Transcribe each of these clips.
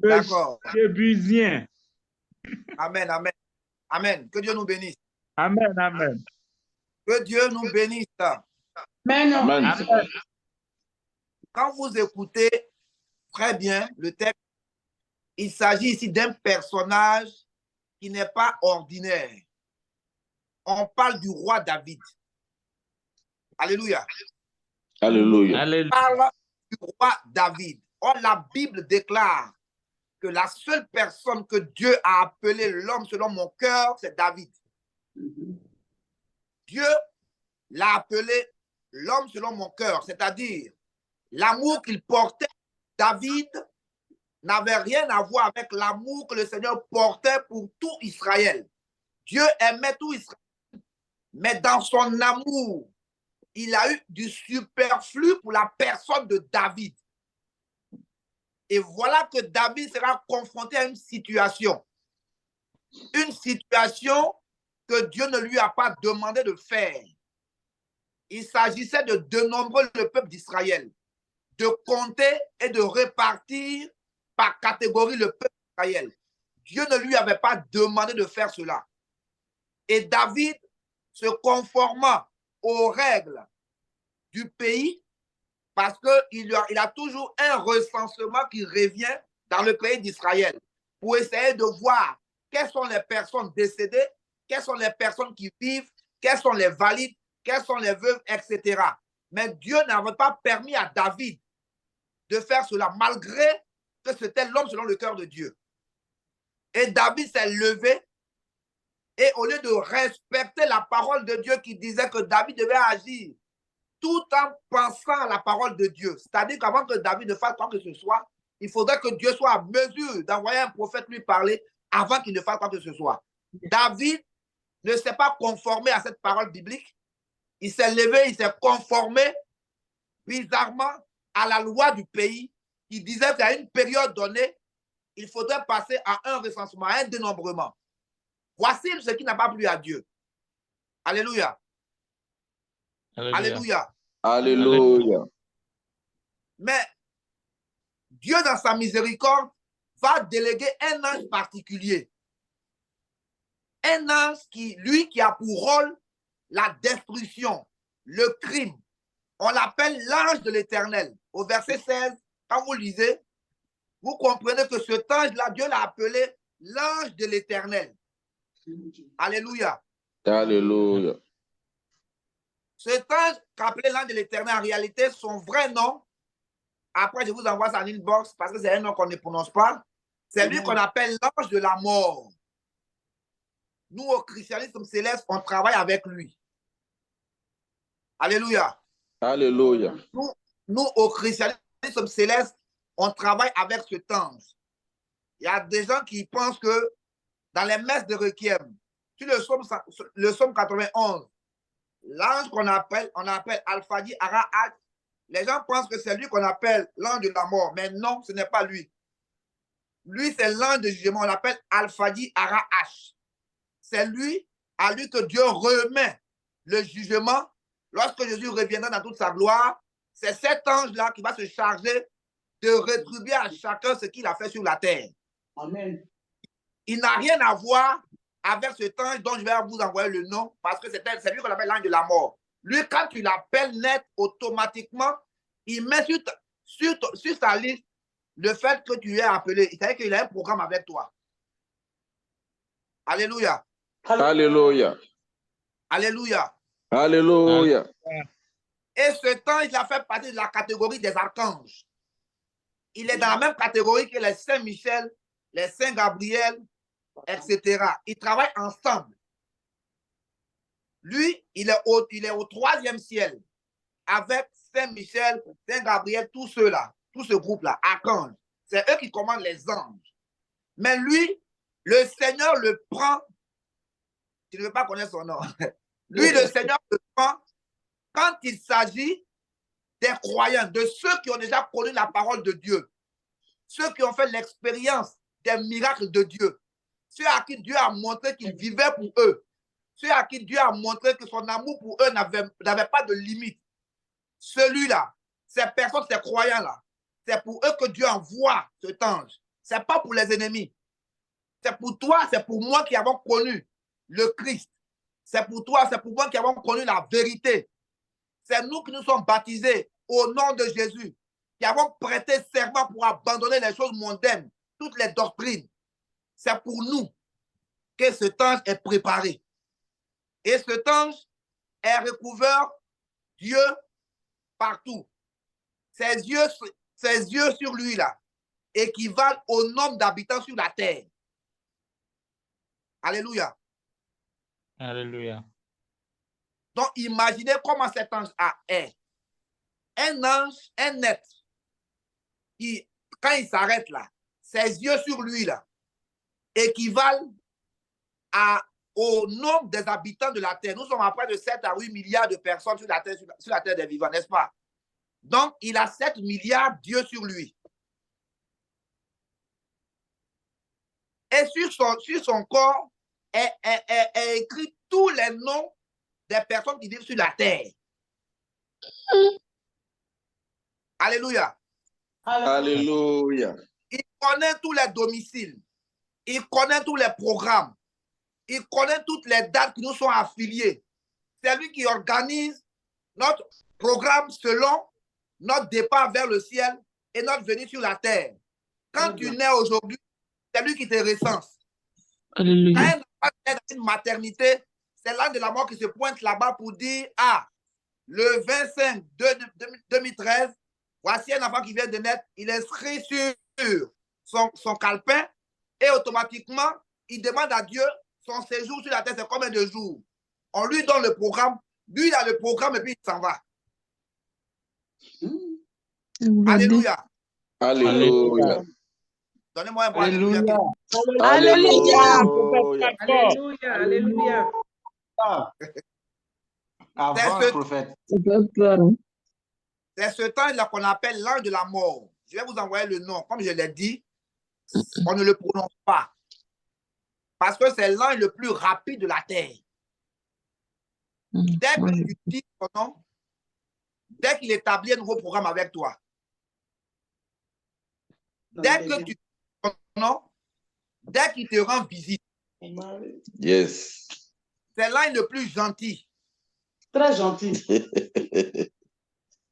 D'accord. Jébusien. Amen, amen. Amen. Que Dieu nous bénisse. Amen, amen. Que Dieu nous bénisse. Amen. Amen. Quand vous écoutez très bien le texte, il s'agit ici d'un personnage qui n'est pas ordinaire. On parle du roi David. Alléluia. Alléluia. On parle du roi David. Or, la Bible déclare que la seule personne que Dieu a appelée l'homme selon mon cœur, c'est David. Dieu l'a appelé l'homme selon mon cœur, c'est-à-dire l'amour qu'il portait, David, n'avait rien à voir avec l'amour que le Seigneur portait pour tout Israël. Dieu aimait tout Israël, mais dans son amour, il a eu du superflu pour la personne de David. Et voilà que David sera confronté à une situation que Dieu ne lui a pas demandé de faire. Il s'agissait de dénombrer le peuple d'Israël, de compter et de répartir par catégorie le peuple d'Israël. Dieu ne lui avait pas demandé de faire cela. Et David, se conformant aux règles du pays, parce qu'il a toujours un recensement qui revient dans le pays d'Israël pour essayer de voir quelles sont les personnes décédées, quelles sont les personnes qui vivent, quels sont les valides, quelles sont les veuves, etc. Mais Dieu n'avait pas permis à David de faire cela, malgré que c'était l'homme selon le cœur de Dieu. Et David s'est levé et au lieu de respecter la parole de Dieu qui disait que David devait agir tout en pensant à la parole de Dieu, c'est-à-dire qu'avant que David ne fasse quoi que ce soit, il faudrait que Dieu soit à mesure d'envoyer un prophète lui parler avant qu'il ne fasse quoi que ce soit. David ne s'est pas conformé à cette parole biblique. Il s'est levé, il s'est conformé bizarrement à la loi du pays qui disait qu'à une période donnée, il faudrait passer à un recensement, à un dénombrement. Voici ce qui n'a pas plu à Dieu. Alléluia. Alléluia. Alléluia. Mais Dieu, dans sa miséricorde, va déléguer un ange particulier. Un ange qui a pour rôle la destruction, le crime. On l'appelle l'ange de l'Éternel. Au verset 16, quand vous lisez, vous comprenez que cet ange-là, Dieu l'a appelé l'ange de l'Éternel. Alléluia. Alléluia. Cet ange qu'appelé l'ange de l'Éternel, en réalité, son vrai nom, après je vous envoie ça en inbox parce que c'est un nom qu'on ne prononce pas, c'est lui qu'on appelle l'ange de la mort. Nous, au christianisme céleste, on travaille avec lui. Alléluia. Alléluia. Nous, au christianisme céleste, on travaille avec cet ange. Il y a des gens qui pensent que dans les messes de requiem, sur le psaume 91, l'ange on appelle Alphadi Arahat, les gens pensent que c'est lui qu'on appelle l'ange de la mort, mais non, ce n'est pas lui. Lui, c'est l'ange de jugement, on l'appelle Alphadi Arahash. C'est lui, à lui que Dieu remet le jugement. Lorsque Jésus reviendra dans toute sa gloire, c'est cet ange-là qui va se charger de rétribuer à chacun ce qu'il a fait sur la terre. Amen. Il n'a rien à voir avec cet ange dont je vais vous envoyer le nom, parce que c'est lui qu'on appelle l'ange de la mort. Lui, quand tu l'appelles net, automatiquement, il met sur sa liste le fait que tu es appelé. C'est-à-dire qu'il a un programme avec toi. Alléluia. Alléluia. Alléluia. Alléluia. Et cet ange, il a fait partie de la catégorie des archanges. Il est dans la même catégorie que les Saint-Michel, les Saint-Gabriel, etc. Ils travaillent ensemble. Lui, il est au 3e ciel avec Saint-Michel, Saint-Gabriel, tous ceux-là, tout ce groupe-là, archanges. C'est eux qui commandent les anges. Mais lui, le Seigneur le prend. Tu ne veux pas connaître son nom. Lui, le Seigneur le prend quand il s'agit des croyants, de ceux qui ont déjà connu la parole de Dieu, ceux qui ont fait l'expérience des miracles de Dieu, ceux à qui Dieu a montré qu'il vivait pour eux, ceux à qui Dieu a montré que son amour pour eux n'avait pas de limite. Celui-là, ces personnes, ces croyants-là, c'est pour eux que Dieu envoie cet ange. Ce n'est pas pour les ennemis. C'est pour toi, c'est pour moi qui avons connu le Christ. C'est pour toi, c'est pour moi qui avons connu la vérité. C'est nous qui nous sommes baptisés au nom de Jésus, qui avons prêté serment pour abandonner les choses mondaines, toutes les doctrines. C'est pour nous que cet ange est préparé. Et cet ange est recouvert Dieu partout. Ses yeux sur lui là équivalent au nombre d'habitants sur la terre. Alléluia. Alléluia. Donc, imaginez comment cet ange est. Un ange, un être, qui, quand il s'arrête là, ses yeux sur lui là, équivalent au nombre des habitants de la terre. Nous sommes à près de 7 à 8 milliards de personnes sur la terre des vivants, n'est-ce pas? Donc, il a 7 milliards d'yeux sur lui. Et sur son corps est écrit tous les noms des personnes qui vivent sur la terre. Alléluia. Alléluia. Il connaît tous les domiciles. Il connaît tous les programmes. Il connaît toutes les dates qui nous sont affiliées. C'est lui qui organise notre programme selon notre départ vers le ciel et notre venue sur la terre. Quand tu nais aujourd'hui, c'est lui qui te recense. Alléluia. Quand un enfant naît dans une maternité, c'est l'ange de la mort qui se pointe là-bas pour dire, ah, le 25 2013, voici un enfant qui vient de naître, il est inscrit sur son calepin et automatiquement, il demande à Dieu son séjour sur la terre, c'est combien de jours? On lui donne le programme, lui il a le programme et puis il s'en va. Alléluia. Alléluia. Donnez-moi un bon alléluia. Alléluia. Alléluia. Alléluia. Avant le prophète. C'est ce temps-là qu'on appelle l'ange de la mort. Je vais vous envoyer le nom. Comme je l'ai dit, on ne le prononce pas. Parce que c'est l'ange le plus rapide de la terre. Dès que tu dis son nom, dès qu'il établit un nouveau programme avec toi, dès que tu dis son nom, dès qu'il te rend visite, Yes. c'est l'ange le plus gentil. Très gentil.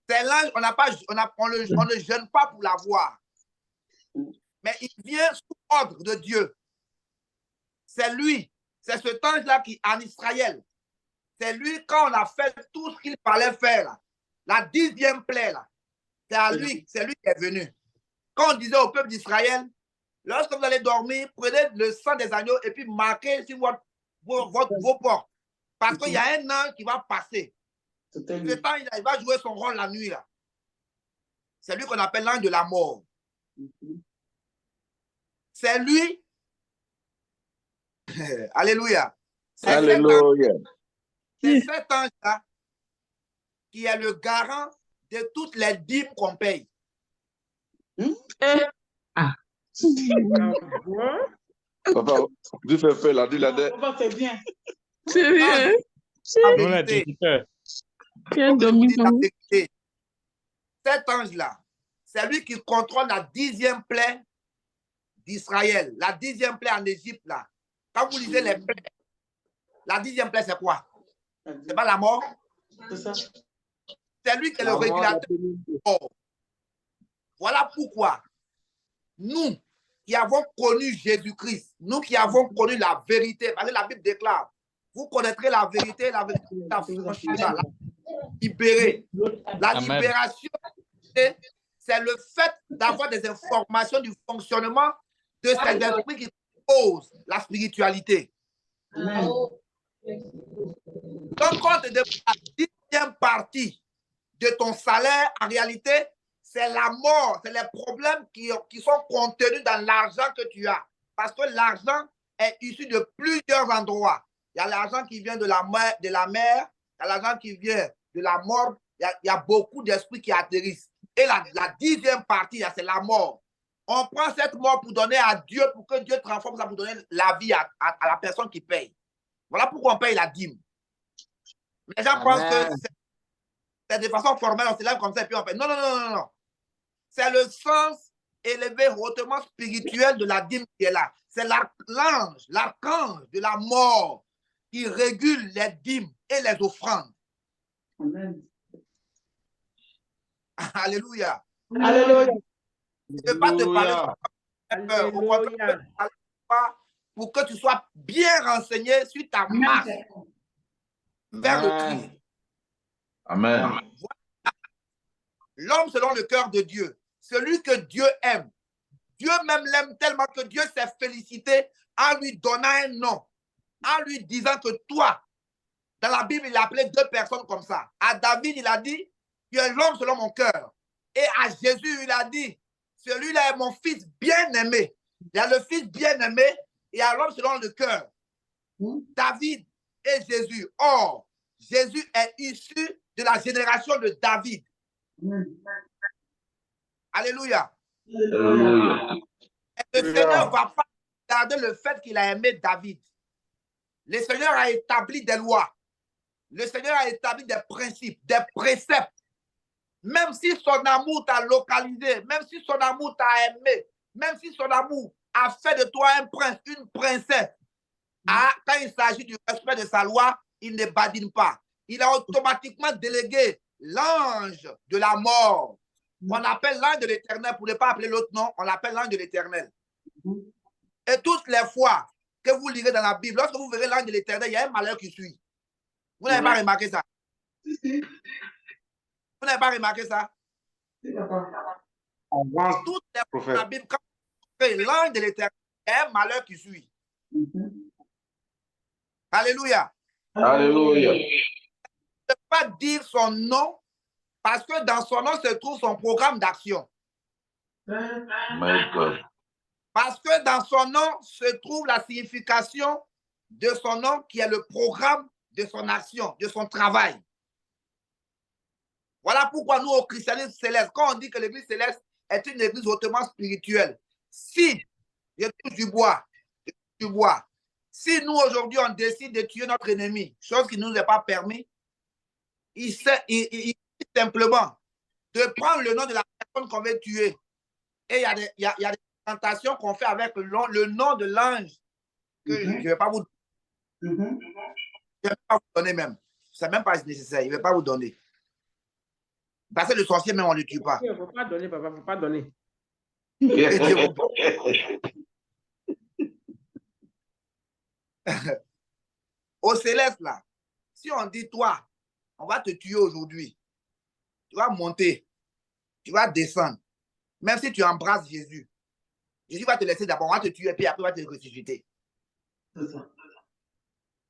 C'est l'ange, on ne jeûne pas pour l'avoir. Mais il vient sous ordre de Dieu. C'est lui, c'est cet ange-là qui, en Israël, c'est lui, quand on a fait tout ce qu'il fallait faire, là, la 10e plaie, là, c'est lui qui est venu. Quand on disait au peuple d'Israël, lorsque vous allez dormir, prenez le sang des agneaux et puis marquez sur vos portes. Parce qu'il y a un ange qui va passer. Ce temps, il va jouer son rôle la nuit. Là. C'est lui qu'on appelle l'ange de la mort. C'est lui. Alléluia. Alléluia. C'est cet ange-là qui est le garant de toutes les dîmes qu'on paye. Papa, tu fais peur là, dis-la. Papa, c'est bien. C'est bien. Nous les visiteurs. Cet ange-là, c'est lui qui contrôle la 10e plaie d'Israël, la 10e plaie en Égypte. Là. Quand vous lisez les plaies, la 10e plaie, c'est quoi? C'est pas la mort? C'est ça. C'est lui qui est le régulateur de la mort. Voilà pourquoi nous qui avons connu Jésus-Christ, nous qui avons connu la vérité, parce que la Bible déclare, vous connaîtrez la vérité la libérer. La Amen. libération, c'est le fait d'avoir des informations du fonctionnement de ces esprits qui posent la spiritualité. Amen. Donc, quand tu demande la 10e partie de ton salaire, en réalité, c'est la mort, c'est les problèmes qui sont contenus dans l'argent que tu as. Parce que l'argent est issu de plusieurs endroits. Il y a l'argent qui vient de la mer, il y a l'argent qui vient de la mort, il y a beaucoup d'esprits qui atterrissent. Et la 10e partie, c'est la mort. On prend cette mort pour donner à Dieu, pour que Dieu transforme ça, pour donner la vie à la personne qui paye. Voilà pourquoi on paye la dîme. Les gens pensent que c'est de façon formelle, on se lève comme ça et puis on paye. Non, non, non, non, non. C'est le sens élevé hautement spirituel de la dîme qui est là. C'est l'archange de la mort qui régule les dîmes et les offrandes. Amen. Alléluia. Alléluia. Je ne vais pas te parler Alléluia. au contraire, je vais te parler pour que tu sois bien renseigné sur ta marche vers le Christ. Amen. L'homme selon le cœur de Dieu, celui que Dieu aime. Dieu même l'aime tellement que Dieu s'est félicité en lui donnant un nom, en lui disant que toi, dans la Bible, il a appelé 2 personnes comme ça. À David, il a dit, tu es l'homme selon mon cœur. Et à Jésus, il a dit, celui-là est mon fils bien-aimé. Il y a le fils bien-aimé et il y a l'homme selon le cœur. David et Jésus. Or, Jésus est issu de la génération de David. Alléluia. Alléluia. Et le Seigneur ne va pas garder le fait qu'il a aimé David. Le Seigneur a établi des lois. Le Seigneur a établi des principes, des préceptes. Même si son amour t'a localisé, même si son amour t'a aimé, même si son amour a fait de toi un prince, une princesse, quand il s'agit du respect de sa loi, il ne badine pas. Il a automatiquement délégué l'ange de la mort. On appelle l'ange de l'Éternel, pour ne pas appeler l'autre nom, on l'appelle l'ange de l'Éternel. Et toutes les fois que vous lirez dans la Bible, lorsque vous verrez l'ange de l'Éternel, il y a un malheur qui suit. Vous n'avez pas remarqué ça? Vous n'avez pas remarqué ça? Toutes les fois dans la Bible, quand vous verrez l'ange de l'Éternel, il y a un malheur qui suit. Alléluia. Alléluia. Je ne peux pas dire son nom parce que dans son nom se trouve son programme d'action. My God. Parce que dans son nom se trouve la signification de son nom qui est le programme de son action, de son travail. Voilà pourquoi nous, au christianisme céleste, quand on dit que l'église céleste est une église hautement spirituelle, si, je touche du bois, si nous aujourd'hui on décide de tuer notre ennemi, chose qui ne nous est pas permis, il dit simplement de prendre le nom de la personne qu'on veut tuer. Et il y a des tentations qu'on fait avec le nom de l'ange que je ne vais pas vous donner même. Ce n'est même pas nécessaire, il ne va pas vous donner. Parce que le sorcier même, on ne le tue pas. Il ne faut pas donner, papa, il ne faut pas donner. Au céleste, là, si on dit, toi, on va te tuer aujourd'hui, tu vas monter, tu vas descendre, même si tu embrasses Jésus, Jésus va te laisser d'abord, on va te tuer, puis après, on va te ressusciter.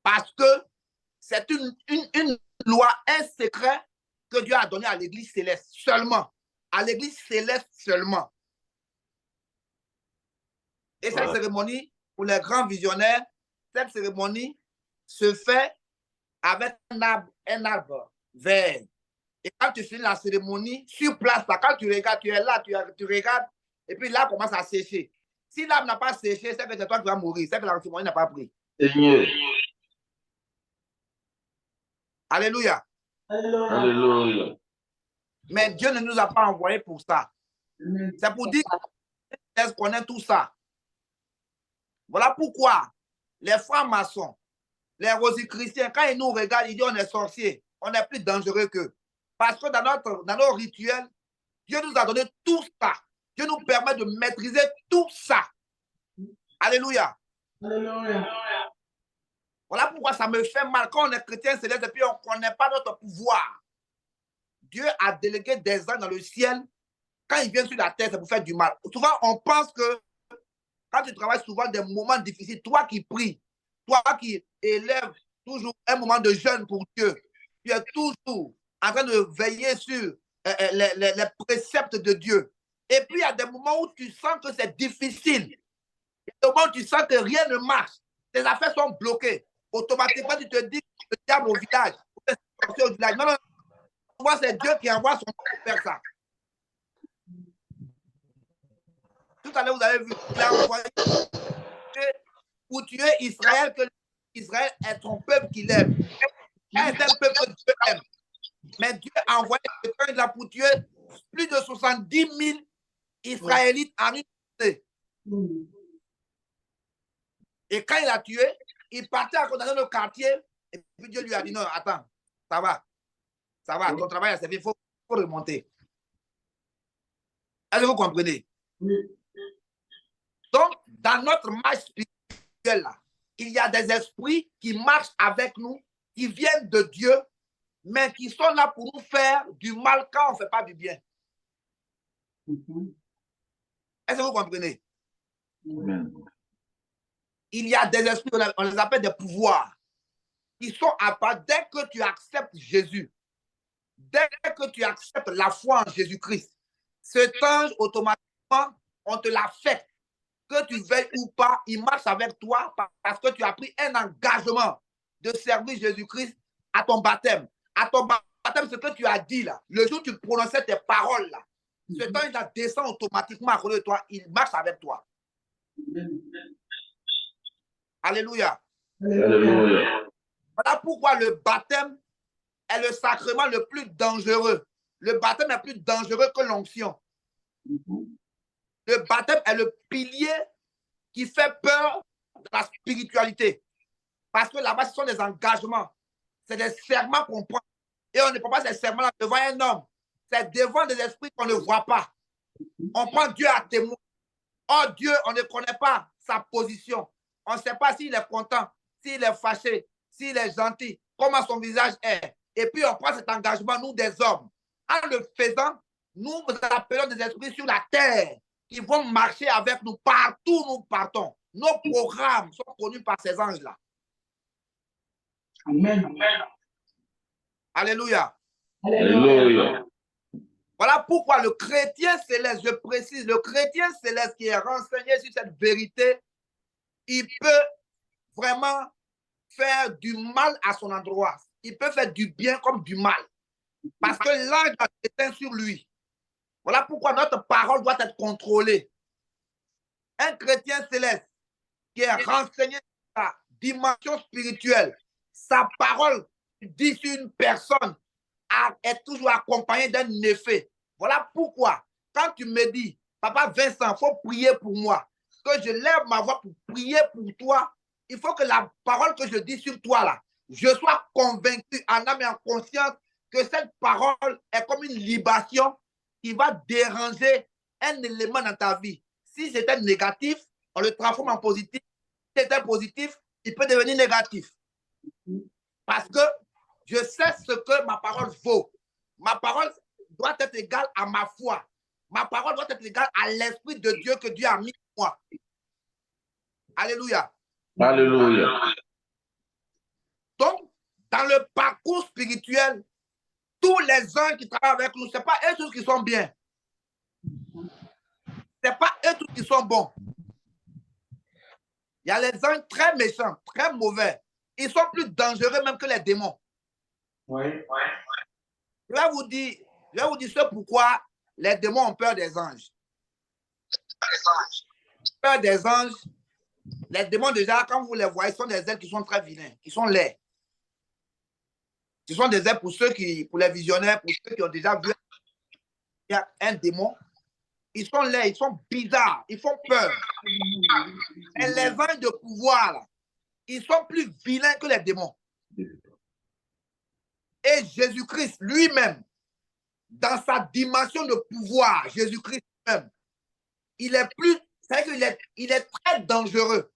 Parce que c'est une loi, un secret que Dieu a donné à l'église céleste seulement. À l'église céleste seulement. Et cette cérémonie, pour les grands visionnaires, cette cérémonie se fait avec un arbre vert. Et quand tu finis la cérémonie, sur place, là, quand tu regardes, tu es là, tu regardes, et puis l'arbre commence à sécher. Si l'arbre n'a pas séché, c'est que c'est toi qui vas mourir, c'est que la cérémonie n'a pas pris. Seigneur. Alléluia. Alléluia. Mais Dieu ne nous a pas envoyés pour ça. C'est pour dire qu'on connaît tout ça. Voilà pourquoi les francs-maçons, les rosicruciens, quand ils nous regardent, ils disent on est sorciers, on est plus dangereux qu'eux. Parce que dans nos rituels, Dieu nous a donné tout ça. Dieu nous permet de maîtriser tout ça. Alléluia. Alléluia. Voilà pourquoi ça me fait mal quand on est chrétien céleste et puis on ne connaît pas notre pouvoir. Dieu a délégué des anges dans le ciel. Quand ils viennent sur la terre, c'est pour faire du mal. Souvent, on pense que quand tu travailles souvent des moments difficiles, toi qui pries, toi qui élèves toujours un moment de jeûne pour Dieu, tu es toujours en train de veiller sur les préceptes de Dieu. Et puis, il y a des moments où tu sens que c'est difficile. Il y a des moments où tu sens que rien ne marche. Tes affaires sont bloquées. Automatiquement, tu te dis que le diable au village. Non, non. Souvent, c'est Dieu qui envoie son pour faire ça. Tout à l'heure, vous avez vu, il a envoyé pour tuer Israël, que Israël est son peuple qu'il aime. C'est un peuple que Dieu aime. Mais Dieu a envoyé quelqu'un là pour tuer plus de 70 000 israélites en une journée. Et quand il a tué, il partait à condamner le quartier. Et puis Dieu lui a dit, non, attends, ça va, ton travail a servi, il faut remonter. Est-ce que vous comprenez? Donc, dans notre marche spirituelle, là, il y a des esprits qui marchent avec nous, qui viennent de Dieu, mais qui sont là pour nous faire du mal quand on ne fait pas du bien. Est-ce que vous comprenez? Il y a des esprits, on les appelle des pouvoirs, qui sont à part dès que tu acceptes Jésus, dès que tu acceptes la foi en Jésus-Christ. Cet ange, automatiquement, on te l'affecte. Que tu veuilles ou pas, il marche avec toi parce que tu as pris un engagement de servir Jésus-Christ à ton baptême. À ton baptême, ce que tu as dit là, le jour où tu prononçais tes paroles là, cet ange là descend automatiquement à côté de toi, il marche avec toi. Alléluia. Alléluia. Voilà pourquoi le baptême est le sacrement le plus dangereux. Le baptême est plus dangereux que l'onction. Le baptême est le pilier qui fait peur de la spiritualité. Parce que là-bas, ce sont des engagements. C'est des serments qu'on prend. Et on ne prend pas ces serments-là devant un homme. C'est devant des esprits qu'on ne voit pas. On prend Dieu à témoin. Oh Dieu, on ne connaît pas sa position. On ne sait pas s'il est content, s'il est fâché, s'il est gentil, comment son visage est. Et puis on prend cet engagement, nous des hommes. En le faisant, nous appelons des esprits sur la terre qui vont marcher avec nous partout où nous partons. Nos programmes sont connus par ces anges-là. Amen. Alléluia. Alléluia. Voilà pourquoi le chrétien céleste, je précise, le chrétien céleste qui est renseigné sur cette vérité, il peut vraiment faire du mal à son endroit. Il peut faire du bien comme du mal. Parce que l'ange a éteint sur lui. Voilà pourquoi notre parole doit être contrôlée. Un chrétien céleste qui est renseigné sur la dimension spirituelle, sa parole dit sur une personne est toujours accompagnée d'un effet. Voilà pourquoi, quand tu me dis, Papa Vincent, il faut prier pour moi, que je lève ma voix pour prier pour toi, il faut que la parole que je dis sur toi, là, je sois convaincu en âme et en conscience que cette parole est comme une libation qui va déranger un élément dans ta vie. Si c'était négatif, on le transforme en positif. Si c'était positif, il peut devenir négatif. Parce que je sais ce que ma parole vaut. Ma parole doit être égale à ma foi. Ma parole doit être égale à l'Esprit de Dieu que Dieu a mis en moi. Alléluia. Alléluia. Donc, dans le parcours spirituel, tous les anges qui travaillent avec nous, ce n'est pas eux tous qui sont bien. Ce n'est pas eux tous qui sont bons. Il y a les anges très méchants, très mauvais. Ils sont plus dangereux même que les démons. Oui. Je vais vous dire ce pourquoi les démons ont peur des anges. Peur des anges, les démons déjà, quand vous les voyez, sont des êtres qui sont très vilains, qui sont laids. Ce sont des êtres pour ceux qui, pour les visionnaires, pour ceux qui ont déjà vu un démon. Ils sont laids, ils sont bizarres, ils font peur. Et les anges de pouvoir, là, ils sont plus vilains que les démons. Et Jésus-Christ lui-même, dans sa dimension de pouvoir, Jésus-Christ lui-même, il est plus, c'est-à-dire qu'il est très dangereux.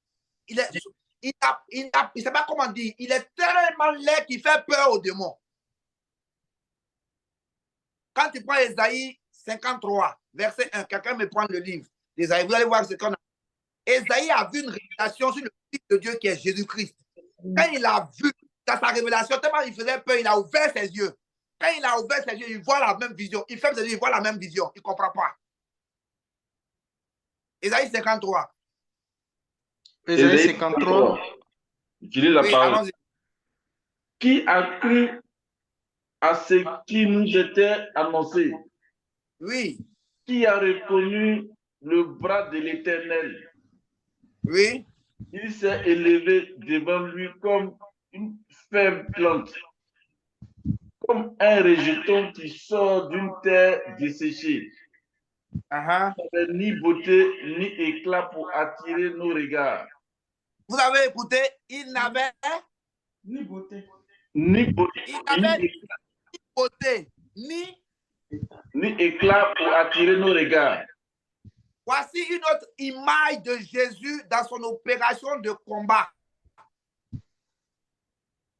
Il ne sait pas comment dire, il est tellement laid qu'il fait peur aux démons. Quand tu prends Ésaïe 53, verset 1, quelqu'un me prend le livre d'Ésaïe, vous allez voir ce qu'on a. Ésaïe a vu une révélation sur le Fils de Dieu qui est Jésus-Christ. Quand il a vu dans sa révélation, tellement il faisait peur, il a ouvert ses yeux. Quand il a ouvert ses yeux, il voit la même vision. Il ferme ses yeux, il voit la même vision. Il ne comprend pas. Ésaïe 53. Ésaïe 53. Je lis la parole. Allons-y. Qui a cru à ce qui nous était annoncé? Oui. Qui a reconnu le bras de l'Éternel? Oui. Il s'est élevé devant lui comme une faible plante, comme un rejeton qui sort d'une terre desséchée. n'avait ni beauté ni éclat pour attirer nos regards. Vous avez écouté, il n'avait Ni beauté. Ni beauté, il n'avait ni beauté, ni éclat pour attirer nos regards. Voici une autre image de Jésus dans son opération de combat.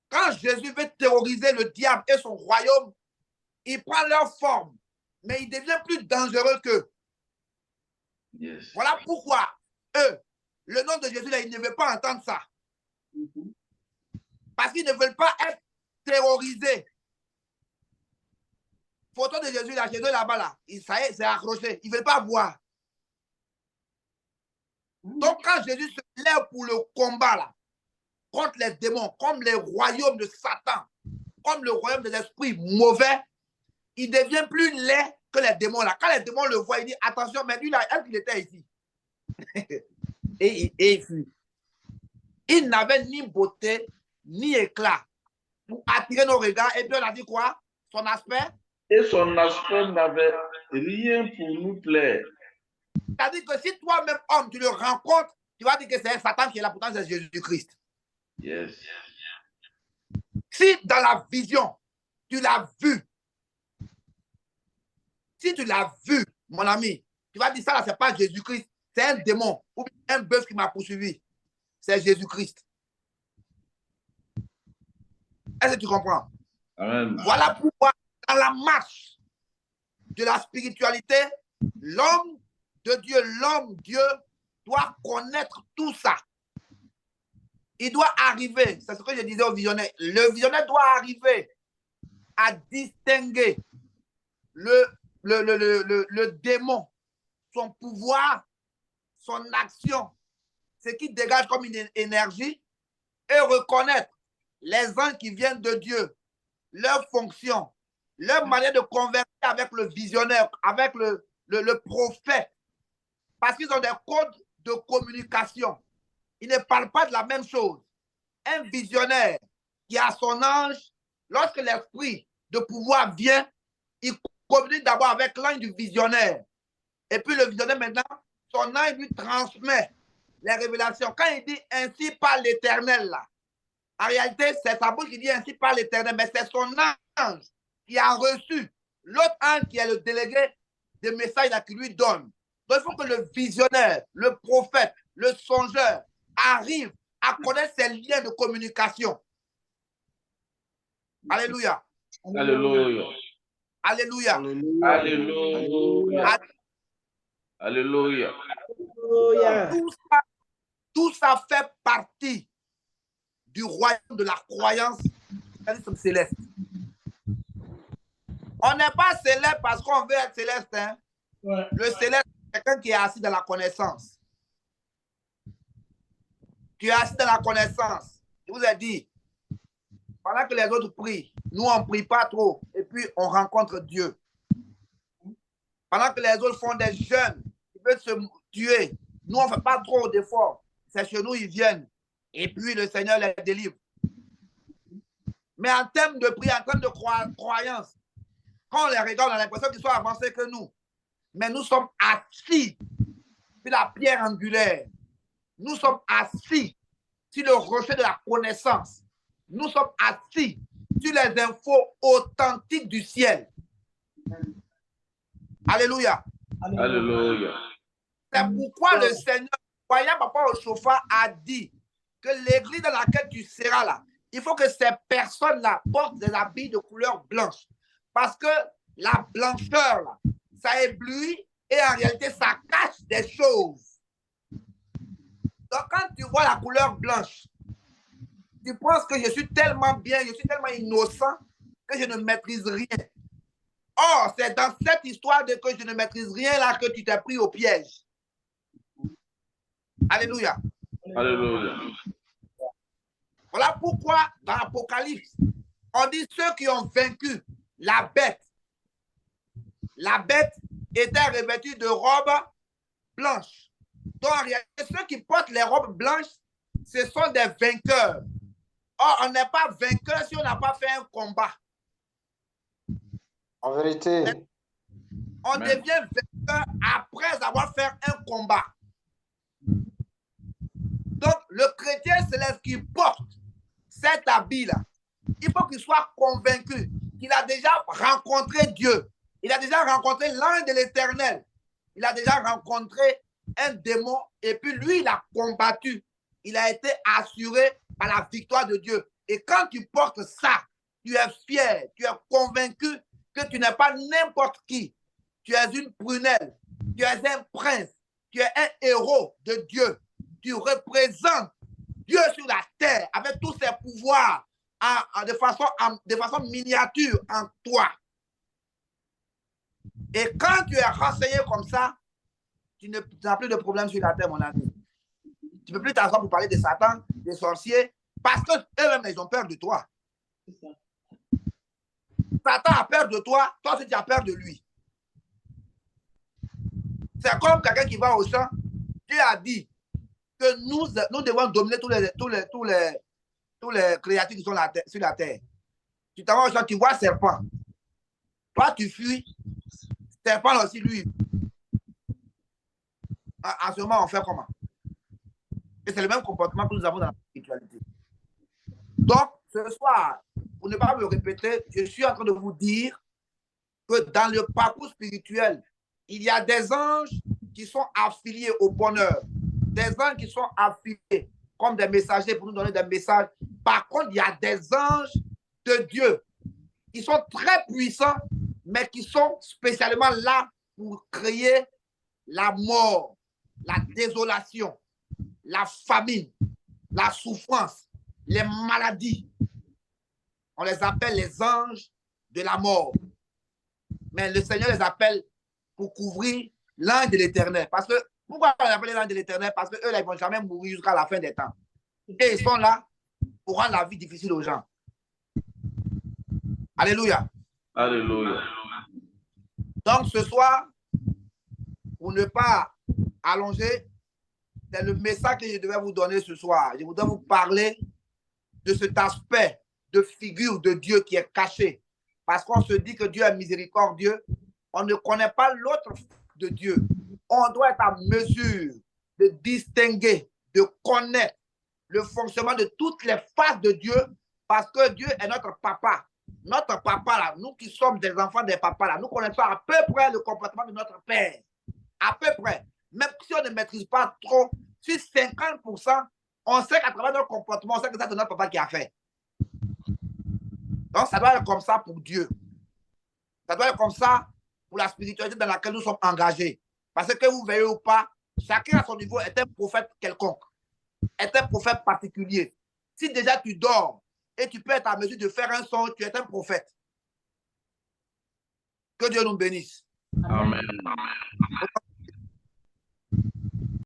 Quand Jésus veut terroriser le diable et son royaume, il prend leur forme, mais il devient plus dangereux qu'eux. Yes. Voilà pourquoi eux, le nom de Jésus, là, ils ne veulent pas entendre ça. Parce qu'ils ne veulent pas être terrorisés. Photo de Jésus, là, Jésus là-bas, là, ça y est, c'est accroché. Ils ne veulent pas voir. Donc, quand Jésus se lève pour le combat, là, contre les démons, comme les royaumes de Satan, comme le royaume des esprits mauvais, il devient plus laid que les démons, là. Quand les démons le voient, ils disent, attention, mais lui, là, est-ce qu'il était ici? et il fuit. Il n'avait ni beauté, ni éclat pour attirer nos regards. Et puis, on a dit quoi? Son aspect? Et son aspect n'avait rien pour nous plaire. C'est-à-dire que si toi-même, homme, tu le rencontres, tu vas dire que c'est Satan qui est là, pourtant c'est Jésus-Christ. Yes. Si dans la vision, tu l'as vu, si tu l'as vu, mon ami, tu vas dire ça là, c'est pas Jésus-Christ, c'est un démon ou un bœuf qui m'a poursuivi. C'est Jésus-Christ. Est-ce que tu comprends? Amen. Voilà pourquoi, dans la marche de la spiritualité, l'homme de Dieu, l'homme Dieu doit connaître tout ça. Il doit arriver, c'est ce que je disais au visionnaire, le visionnaire doit arriver à distinguer le démon, son pouvoir, son action, ce qui dégage comme une énergie, et reconnaître les anges qui viennent de Dieu, leur fonction, leur manière de converser avec le visionnaire, avec le prophète, parce qu'ils ont des codes de communication. Ils ne parlent pas de la même chose. Un visionnaire qui a son ange, lorsque l'esprit de pouvoir vient, il communique d'abord avec l'ange du visionnaire. Et puis le visionnaire maintenant, son ange lui transmet les révélations. Quand il dit ainsi par l'Éternel, là, en réalité, c'est sa bouche qui dit ainsi par l'Éternel, mais c'est son ange qui a reçu l'autre ange qui est le délégué des messages qui lui donne. Donc il faut que le visionnaire, le prophète, le songeur arrive à connaître ces liens de communication. Alléluia. Alléluia. Alléluia. Alléluia. Alléluia. Tout ça fait partie du royaume de la croyance céleste. On n'est pas céleste parce qu'on veut être céleste. Hein? Ouais. Le céleste, c'est quelqu'un qui est assis dans la connaissance. Tu es assis dans la connaissance. Je vous ai dit, pendant que les autres prient, nous, on ne prie pas trop. Et puis, on rencontre Dieu. Pendant que les autres font des jeûnes, ils veulent se tuer. Nous, on ne fait pas trop d'efforts. C'est chez nous, ils viennent. Et puis, le Seigneur les délivre. Mais en termes de prière, en termes de croyance, quand on les regarde, on a l'impression qu'ils sont avancés que nous. Mais nous sommes assis sur la pierre angulaire. Nous sommes assis sur le rocher de la connaissance. Nous sommes assis sur les infos authentiques du ciel. Alléluia. Alléluia. C'est pourquoi le Seigneur, voyant papa au chauffard, a dit que l'église dans laquelle tu seras là, il faut que ces personnes-là portent des habits de couleur blanche. Parce que la blancheur, là, ça éblouit et en réalité, ça cache des choses. Donc, quand tu vois la couleur blanche, tu penses que je suis tellement bien, je suis tellement innocent que je ne maîtrise rien. Or, c'est dans cette histoire de que je ne maîtrise rien là que tu t'es pris au piège. Alléluia. Alléluia. Voilà pourquoi dans l'Apocalypse, on dit ceux qui ont vaincu la bête. La bête était revêtue de robes blanches. Donc, en réalité, ceux qui portent les robes blanches, ce sont des vainqueurs. Or, on n'est pas vainqueur si on n'a pas fait un combat. En vérité. On devient après avoir fait un combat. Donc, le chrétien céleste qui porte cet habit-là, il faut qu'il soit convaincu qu'il a déjà rencontré Dieu. Il a déjà rencontré l'ange de l'Éternel. Il a déjà rencontré un démon et puis lui, il a combattu. Il a été assuré par la victoire de Dieu. Et quand tu portes ça, tu es fier, tu es convaincu que tu n'es pas n'importe qui. Tu es une prunelle, tu es un prince, tu es un héros de Dieu. Tu représentes Dieu sur la terre avec tous ses pouvoirs de façon miniature en toi. Et quand tu es renseigné comme ça, tu n'as plus de problème sur la terre, mon ami. Tu ne peux plus t'asseoir pour parler de Satan, des sorciers, parce qu'eux-mêmes, ils ont peur de toi. Satan a peur de toi, toi aussi tu as peur de lui. C'est comme quelqu'un qui va au champ. Dieu a dit que nous devons dominer tous les créatures qui sont sur la terre. Tu t'en vas au champ, tu vois serpent. Toi, tu fuis. Serpent aussi, lui. En ce moment, on fait comment? Et c'est le même comportement que nous avons dans la spiritualité. Donc, ce soir, pour ne pas me répéter, je suis en train de vous dire que dans le parcours spirituel, il y a des anges qui sont affiliés au bonheur, des anges qui sont affiliés comme des messagers pour nous donner des messages. Par contre, il y a des anges de Dieu qui sont très puissants, mais qui sont spécialement là pour créer la mort, la désolation, la famine, la souffrance, les maladies. On les appelle les anges de la mort. Mais le Seigneur les appelle pour couvrir l'ange de l'Éternel. Parce que, pourquoi on appelle l'ange de l'Éternel? Parce qu'eux, ils ne vont jamais mourir jusqu'à la fin des temps. Et ils sont là pour rendre la vie difficile aux gens. Alléluia. Alléluia. Donc, ce soir, pour ne pas allonger, c'est le message que je devais vous donner ce soir. Je voudrais vous parler de cet aspect de figure de Dieu qui est caché. Parce qu'on se dit que Dieu est miséricordieux. On ne connaît pas l'autre de Dieu. On doit être en mesure de distinguer, de connaître le fonctionnement de toutes les faces de Dieu parce que Dieu est notre papa. Notre papa, là, nous qui sommes des enfants des papas, là, nous connaissons à peu près le comportement de notre père. À peu près. Même si on ne maîtrise pas trop, sur 50%, on sait qu'à travers notre comportement, on sait que c'est notre papa qui a fait. Donc, ça doit être comme ça pour Dieu. Ça doit être comme ça pour la spiritualité dans laquelle nous sommes engagés. Parce que vous veillez ou pas, chacun à son niveau est un prophète quelconque, est un prophète particulier. Si déjà tu dors et tu peux être en mesure de faire un son, tu es un prophète. Que Dieu nous bénisse. Amen.